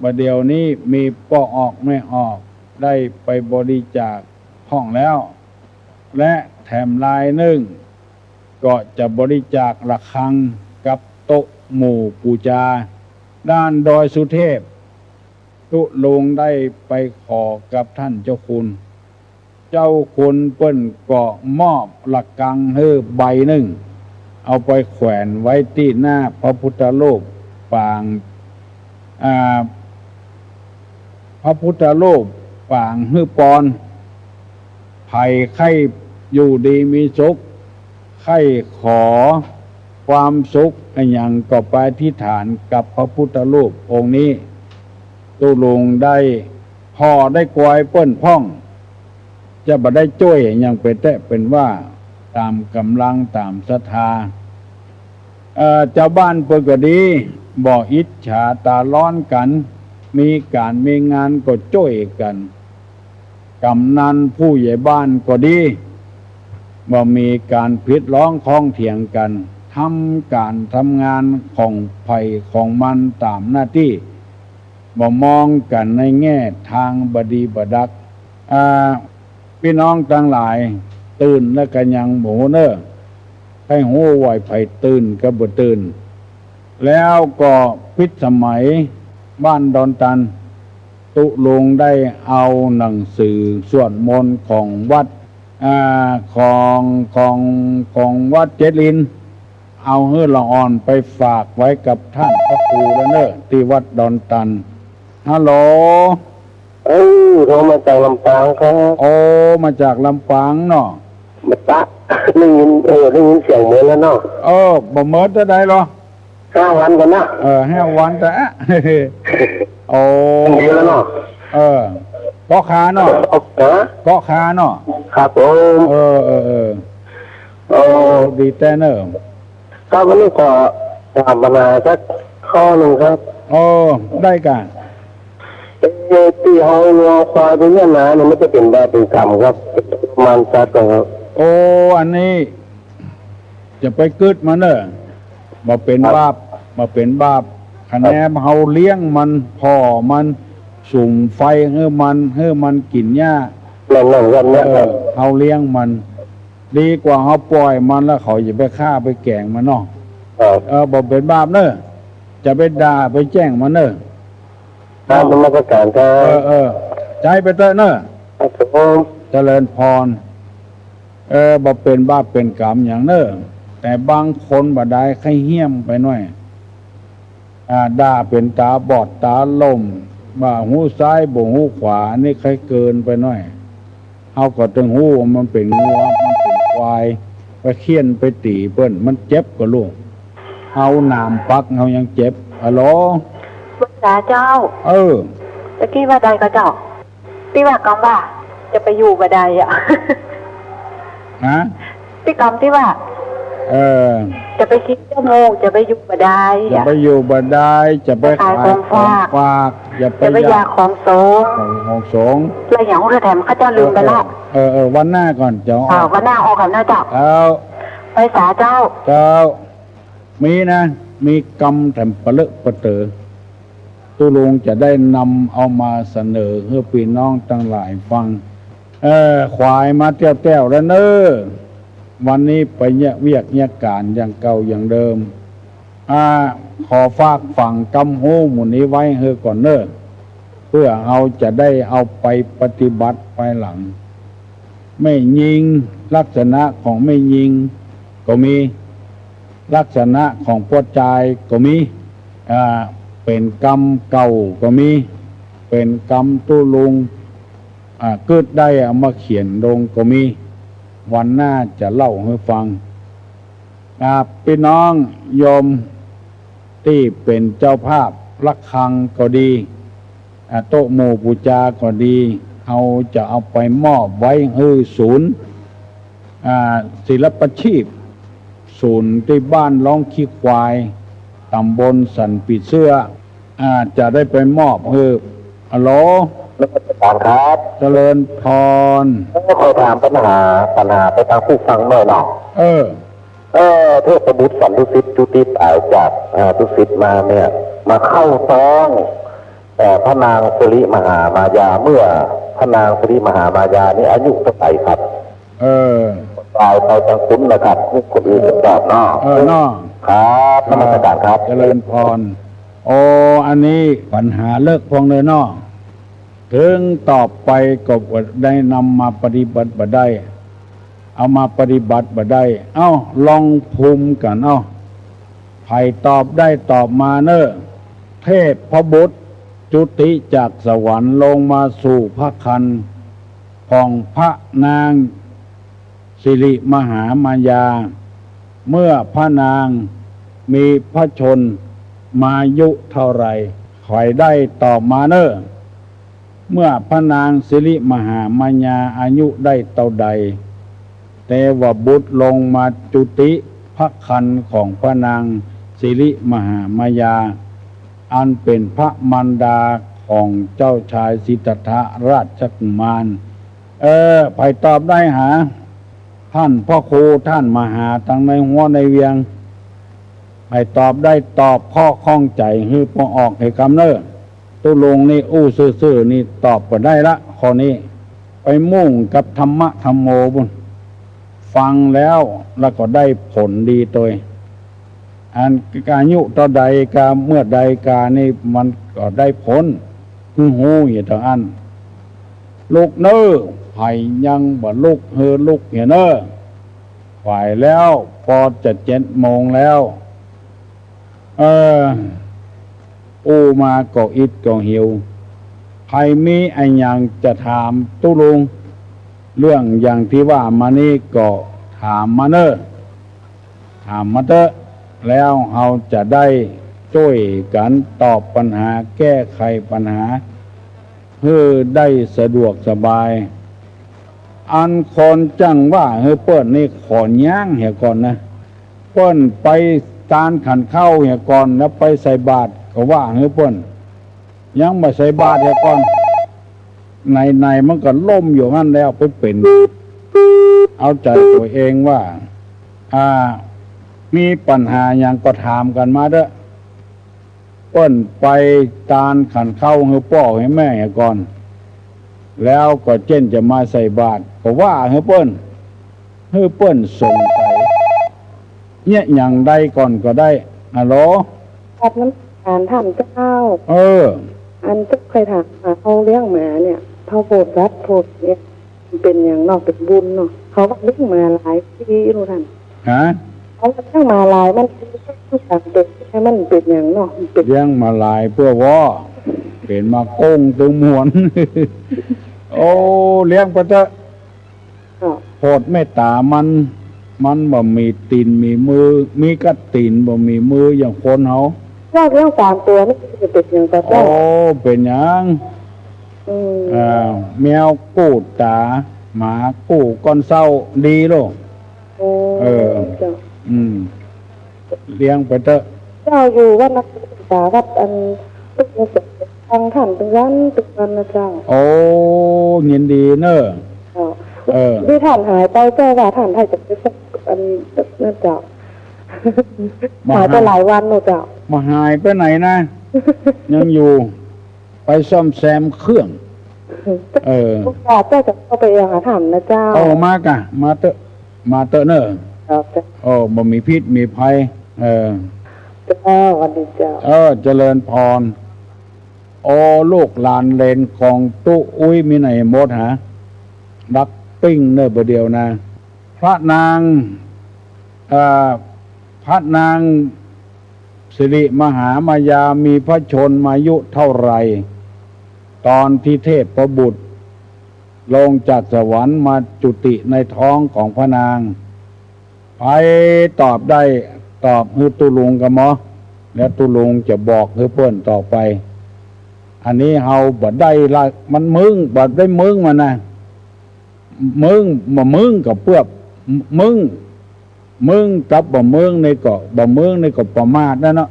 บัดเดี๋ยวนี้มีป้อออกไม่ออกได้ไปบริจาคห้องแล้วและแถมลายหนึ่งก็จะบริจาคระฆังกับโต๊ะหมู่ปูจาด้านดอยสุเทพตุลงได้ไปขอกับท่านเจ้าคุณเปิ้นก็มอบระฆังให้ใบหนึ่งเอาไปแขวนไว้ที่หน้าพระพุทธรูปปางพระพุทธรูป ฝางฮื้อปอนภัยไข้อยู่ดีมีสุขไข้ขอความสุขอย่างก็ไปที่ฐานกับพระพุทธรูปองค์นี้ตุลุงได้พอได้กวยเปิ้นพ่องจะบ่ได้จ้วยอย่างเป็นแต่เป็นว่าตามกำลังตามศรัทธาเจ้าบ้านเปิ้นก็ดีบ่อิจฉาตาร้อนกันมีการมีงานก็จ้วยกันกำนันผู้ใหญ่บ้านก็ดีบ่มีการพิดร้องคล้องเถียงกันทำการทำงานของไผ่ของมันตามหน้าที่บ่มองกันในแง่ทางบดีบดักพี่น้องทั้งหลายตื่นและกันยังหมูเนอให้หูไหวไผ่ตื่นกับบ่ตื่นแล้วก็พิษสมัยบ้านดอนตันตุลงได้เอาหนังสือสวดมนต์ของวัดของวัดเจริญเอาเฮือละอ่อนไปฝากไว้กับท่านพระครูแล้วเนอะที่วัดดอนตันฮัลโหลโทรมาจากลำปางครับโอ้มาจากลำปางเนาะมาตะได้ยินเสียงเหมือนแล้วเนาะบ่เมิดจะได้หรอ5 วันกันนะ5 วันแต่โอ้ดีแล้วเนาะเกาะขาเนาะเกาะขาเนาะครับผมดีแต่เนอะครับวันนี้ก็ถามปัญหาสักข้อหนึ่งครับได้กันที่เขาเนื้อควายเป็นเนื้อหนาเนี่ยมันจะเป็นแบบเป็นกรรมครับมันสัตว์ครับอันนี้จะไปกึดมันเนอะมาเป็นบาปคะแนนเฮาเลี้ยงมันพ่อมันสุ่มไฟให้มันกินหญ้าเฮาเลี้ยงมันดีกว่าเฮาปล่อยมันแล้วเขาจะไปฆ่าไปแกงมันเนาะบอกเป็นบาปเนอะจะไปด่าไปแจ้งมันเนอะมันมาประกาศครับใจไปเถอะเนอะเจริญพรบอกเป็นบาปเป็นกรรมอย่างเนอะแต่บางคนบ่ได้ใครเหี้ยมไปหน่อยด่าเป็นตาบอดตาล่มบ่าหูซ้ายบ่หูขวานี่ใครเกินไปหน่อยเอาก็ตึงหูมันเป็นงัวมันเป็นควายไปเคี่ยนไปตีเปิ้นมันเจ็บกว่าลูกเอาหนามปักเฮายังเจ็บฮัลโหลภาษาเจ้าตะกี้ว่าใดก็เจ้าที่ว่ากรรมว่าจะไปอยู่บ่ได้ที่กรรมที่ว่าจะไปคิดเจ้าโมงจะไปอยู่บ่ได้จะไปอยู่บ่ได้จะไปขายของฝากจะไปยาของสงแล้วอย่างว่าแถมข้าเจ้าลืมไปแล้ววันหน้าก่อนเจ้าวันหน้าออกกันนะเจ้าไปสาเจ้ามีนะมีกรรมแถมปะเลอะปะเตอตุลุงจะได้นำเอามาเสนอให้พี่น้องทั้งหลายฟังควายมาเตี้ยวแล้วเนอะวันนี้ไปเนี่ยเวียกเนี่ยการอย่างเก่าอย่างเดิมขอฝากฝั่งกำหูหมุนี้ไว้เฮอก่อนเนอะเพื่อเราจะได้เอาไปปฏิบัติไปหลังไม่ยิงลักษณะของไม่ยิงก็มีลักษณะของปวดใจก็มีเป็นกรรมเก่าก็มีเป็นกรรมตุลุงเกิดได้เอามาเขียนลงก็มีวันหน้าจะเล่าให้ฟังพี่น้องโยมที่เป็นเจ้าภาพระฆังก็ดีโต๊ะหมู่บูชาก็ดีเขาจะเอาไปมอบไว้ให้ศูนย์ศิลปชีพศูนย์ที่บ้านร้องขี้ควายตำบลสันปีเสื้อจะได้ไปมอบให้ฮัลโหลแล้วก็การครับเจริญพรขอถามปัญหาไปทางผู้ฟังหน่อยเนาะเทพบุตรสันตุสิทธิ์จุติตายจากตุสิทธิ์มาเนี่ยมาเข้าต้องแต่พระนางสิริมหามายาเมื่อพระนางสิริมหามายานี่อายุเท่าไหร่ครับตายไปทางคุ้นนะครับคนอื่นจะตอบเนาะครับนมัสการครับเจริญพรอันนี้ปัญหาเลิกพองเลยเนาะถึงตอบไปก็ได้นำมาปฏิบัติบ่ได้เอามาปฏิบัติบ่ได้ลองภูมิกันใครตอบได้ตอบมาเนอะเทพพบุตร จุติจากสวรรค์ลงมาสู่พระคันของพระนางสิริมหามายาเมื่อพระนางมีพระชนมายุเท่าไรขอยได้ตอบมาเนอะเมื่อพระนางสิริมหามายาอายุได้เท่าใดเทวบุตรลงมาจุติพระคันของพระนางสิริมหามายาอันเป็นพระมารดาของเจ้าชายสิทธัตถะราชกุมารไปตอบได้หาท่านพ่อครูท่านมหาทั้งในหัวในเวียงไปตอบได้ตอบข้อข้องใจคือพอออกให้คำเนอตุลงนี่อู้ซื่อๆนี่ตอบก็ได้ละข้อนี้ไปมุ่งกับธรรมะธรรมโมบุญฟังแล้วก็ได้ผลดีตัวอันการยุต่อใดกาเมื่อใดกานี่มันก็ได้ผลคือหูอย่างต่างอันลูกเนอไผ่ยังบ่ลูกเฮอลูกเหียเนอฝ่ายแล้วพอจะ7 โมงแล้วอูมาก็อิดก็หิวใครมีไอ้ยังจะถามตุลุงเรื่องอย่างที่ว่ามานี่ก็ถามมาเนอถามมาเถอะแล้วเราจะได้ช่วยกันตอบปัญหาแก้ไขปัญหาเพื่อได้สะดวกสบายอันคนจังว่าเปิ้นนี่ขอย่างเหี่ยก่อนนะเปิ้นไปตานขันเข้าเหี่ยก่อนแล้วไปใส่บาตรก็ว่าเปิ้นยังไม่ใส่บาตรเหี่ยก่อนในมันก็ล่มอยู่งั้นแล้วไปเป็นเอาใจตัวเองว่ามีปัญหาอย่างก็ถามกันมาเด้อเปิ้นไปตานขันเข้าให้พ่อให้แม่เหี่ยก่อนแล้วก็เช่นจะมาใส่บาตรก็ว่าเปิ้นสงสัยเนี่ยอย่างใดก่อนก็ได้ฮัลโหลครับน้ำการท่านเจ้าอันจะเคยถามเขาเลี้ยงหมาเนี่ยเขาโพดรัดโพดเนี่ยเป็นอย่างนอกเป็นบุญเนาะเขาเลี้ยงมาหลายปีรู้ท่านเขาเลี้ยงมาหลายมันทุกอย่างเด็กให้มันเป็นอย่างเนาะเลี้ยงมาหลายเพื่อว่าเป็นมาโก้งตึงหมวนโอ้เลี้ยงไปเถอะโพดเมตตามันบ่มีตีนมีมือมีกระตีนบ่มีมืออย่างคนเขาเรื่องตามตัวนี่จะเป็นอย่างไรเป็นอย่างแมวกู้ตาหมากู้ก้อนเศร้าดีโลเลี้ยงไปเถอะเจ้าอยู่วัดนักศึกษาวัดอันตึกเนี่ยทางท่านตึกนั้นนะเจ้ายินดีเนอะที่ท่านหายไปเจ้าว่าท่านให้จะไปสักอันนั่นเจ้าหายไปหลายวันหนูเจ้ามาหายไปไหนนะยังอยู่ไปซ่อมแซมเครื่องเจ้าจะเข้าไปยังถามนะเจ้ามากะมาเตอะเนอะบ่มีพิษมีภัยวันนี้เจ้าเจริญพรลูกหลานเลนของตู้อุ้ยมีไหนหมดฮะดักปิ้งเนอะประเดียวนะพระนางสิริมหามายามีพระชนมายุเท่าไรตอนที่เทพประบุตรลงจากสวรรค์มาจุติในท้องของพระนางไปตอบได้ตอบให้ตุลุงกับหมอแล้วตุลุงจะบอกให้เพื่อนต่อไปอันนี้เฮาบัดได้ละมันบัดได้มันนะมึงกับเพื่อมึงกับมึงในก็ประมาทนั่นเนาะ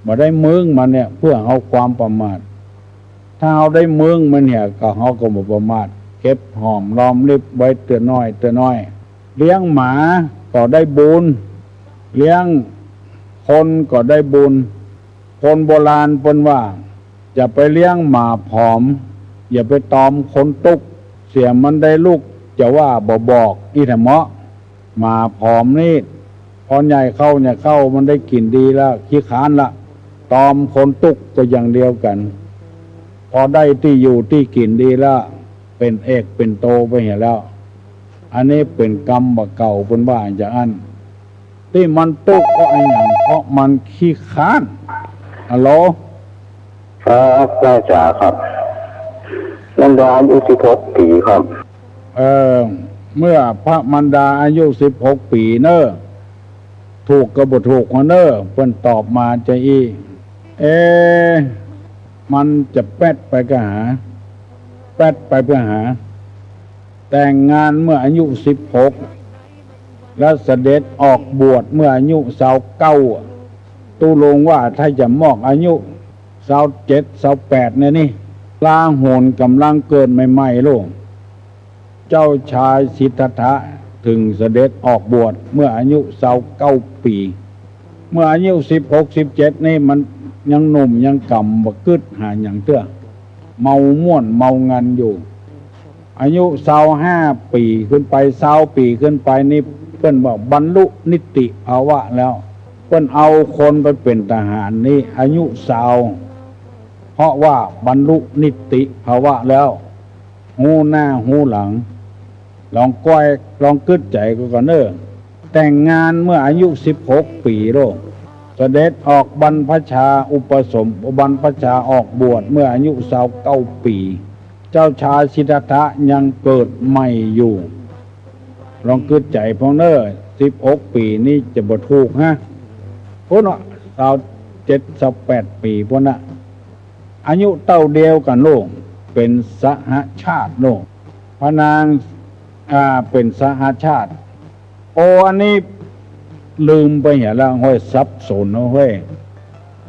บัดได้มันเนี่ยเพื่อเอาความประมาทถ้าเฮาได้มันเนี่ยก็เฮาก็บ่ประมาทเก็บหอมรอมริบไว้เตือนน้อยเลี้ยงหมาก็ได้บุญเลี้ยงคนก็ได้บุญคนโบราณเพิ่นว่าอย่าไปเลี้ยงหมาผอมอย่าไปตอมคนตุกเสียมันได้ลูกจะว่าบอกอีธรรมะหมาผอมนี่พอใหญ่เข้ามันได้กลิ่นดีแล้วขี้ค้านละตอมคนตุกก็อย่างเดียวกันพอได้ที่อยู่ที่กลิ่นดีแล้วเป็นเอกเป็นโตไปเห็นแล้วอันนี้เป็นกรรมบ่เก่าเป็นว่าอย่างนั้นที่มันตุกเพราะไอ้อย่างเพราะมันขี้ค้านฮัลโหล ครับได้จ่าครับนันดาอายุ16 ปีครับ เมื่อพระมารดาอายุ16 ปีเนอะถูกกระบถูกคนเนอะเพิ่นตอบมาจะมันจะแป๊ดไปก็หาแป๊ดไปเพื่อหาแต่งงานเมื่ออายุ16แล้วเสด็จออกบวชเมื่ออายุ29ตูลงว่าถ้าจะมอกอายุ27 28เนี่ยนี่ลาโหนกำลังเกิดใหม่ๆลูกเจ้าชายสิทธัตถะถึงเสด็จออกบวชเมื่ออายุ29 ปีเมื่ออายุ16 17นี่มันยังหนุ่มยังกำบ่กึดหาอย่างเตื้อเมาม่วนเมางันอยู่อายุ25 ปีขึ้นไป20 ปีขึ้นไปนี่เพิ่นบอกบรรลุนิติภาวะแล้วเพิ่นเอาคนไปเป็นทหารนี่อายุ20เพราะว่าบรรลุนิติภาวะแล้วหูหน้าหูหลังลองก้อยลองกึดใจก็เนอะแต่งงานเมื่ออายุ16 ปีโลกเสด็จออกบรรพชาอุปสมบรรพชาออกบวชเมื่ออายุ29 ปีเจ้าชายสิทธัตถะยังเกิดใหม่อยู่ลองกึดใจพองเนอะ16 ปีนี่จะบ่ถูกฮะพวกเนาะ27 28 ปีพวกน่ะอายุเท่าเดียวกันโลกเป็นสหชาติโลกพระนางเป็นสหชาติอันนี้ลืมไปเห็นแล้วห้อยสับสนเอาเว้ย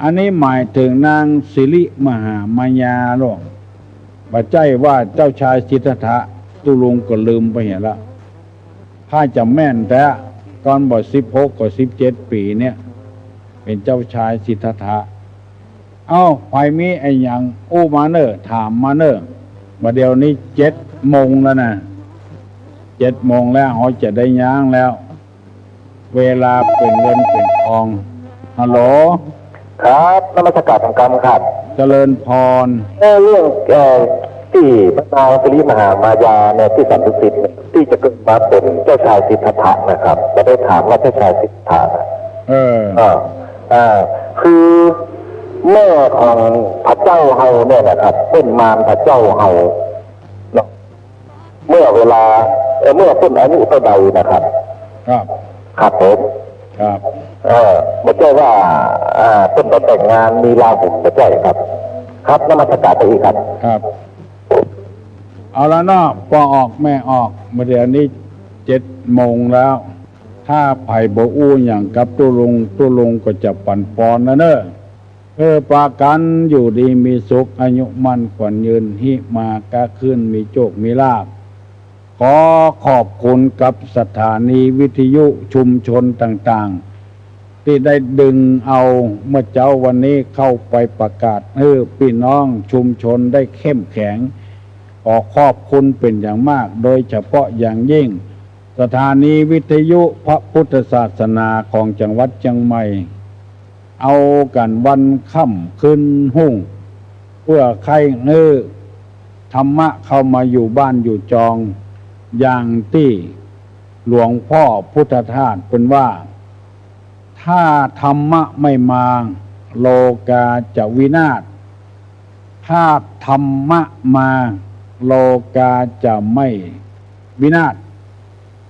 อันนี้หมายถึงนางสิริมหามายาโลกบัดใจว่าเจ้าชายสิทธัตถะตุลุงก็ลืมไปเห็นแล้วถ้าจะแม่นแต่ตอนบ่16กับ17 ปีเนี่ยเป็นเจ้าชายสิทธัตถะไผมีไอ้หยังมาเนอถามมาเนอมาเดี๋ยวนี้7 โมงแล้วนะ7 โมงแล้วเขาจะได้ย่างแล้วเวลาเป็นเงินเป็นทองฮัลโหลครับนมัสการทางกรรมครับเจริญพรเรื่องที่พระนางสิริมหามายาเนี่ยที่สันตุสิทธิ์ที่จะเกิดมาเป็นเจ้าชายสิทธัตถะนะครับจะได้ถามว่าเจ้าชายสิทธัตถะคือแม่ของพระเจ้าเฮาเนี่ยนะครับเป็นมารพระเจ้าเฮาเมื่อเวลาเมื่อต้นอายุเท่าใดนะครับครับผมครับไม่ใช่ว่าต้นแต่งงานมีลาหุไม่ใช่ครับครับนมัสการไปอีกครับเอาละเนาะพอออกแม่ออกมาเดี๋ยวนี้7 โมงแล้วถ้าไผ่บ่อู้อย่างกับตุลุงก็จะปั่นปอนนะเนอะปากันอยู่ดีมีสุขอายุมั่นขวัญยืนหิมากะขึ้นมีโชคมีลาภขอขอบคุณกับสถานีวิทยุชุมชนต่างๆที่ได้ดึงเอาเมื่อเจ้าวันนี้เข้าไปประกาศให้พี่น้องชุมชนได้เข้มแข็งขอขอบคุณเป็นอย่างมากโดยเฉพาะอย่างยิ่งสถานีวิทยุพระพุทธศาสนาของจังหวัดเชียงใหม่เอากันวันค่ำคืนหุ่งเพื่อใครธรรมะเข้ามาอยู่บ้านอยู่จองอย่างที่หลวงพ่อพุทธทาสเป็นว่าถ้าธรรมะไม่มาโลกาจะวินาศถ้าธรรมะมาโลกาจะไม่วินาศ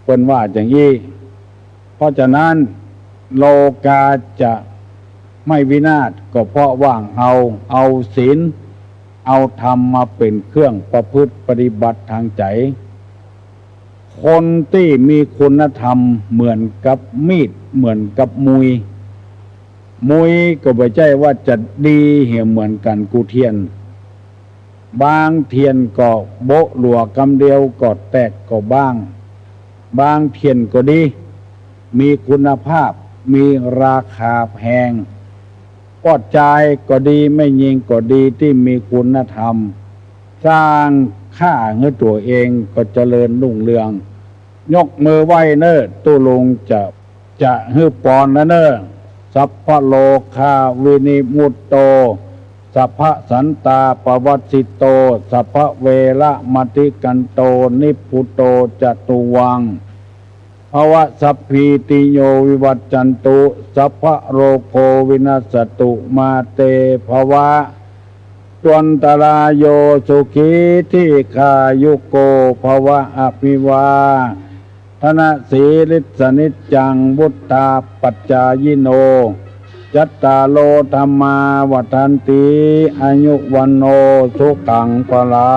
เป็นว่าอย่างนี้เพราะฉะนั้นโลกาจะไม่วินาศก็เพราะว่างเอาศีลเอาธรรมมาเป็นเครื่องประพฤติปฏิบัติทางใจคนที่มีคุณธรรมเหมือนกับมีดเหมือนกับมุยก็ไม่ใช่ว่าจะดีเหมือนกันกูเทียนบางเทียนก็โบะหลัวกำเดียวก็แตกก็บ้างบางเทียนก็ดีมีคุณภาพมีราคาแพงปอดใจก็ดีไม่ยิงก็ดีที่มีคุณธรรมสร้างค่าเงินตัวเองก็เจริญรุ่งเรืองยกมือไหว้เนอตุลงจะฮือปอนนะเนอสัพพะโลคาวินิมุตโตสัพพะสันตาปวัสสิโตสัพพะเวระมติกันโตนิพุโตจตุวังภวะสัพพีติโยวิวัจจันตุสัพพะโรโควินัสตุมาเตภวะ ตวันตรายโยสุขีที่คายุโกภวะอภิวาธนสีลิสนิจจังบุตตาปัจจายโนจัตตาโลธรรมาวัฏันติอายุวันโนสุขังพลา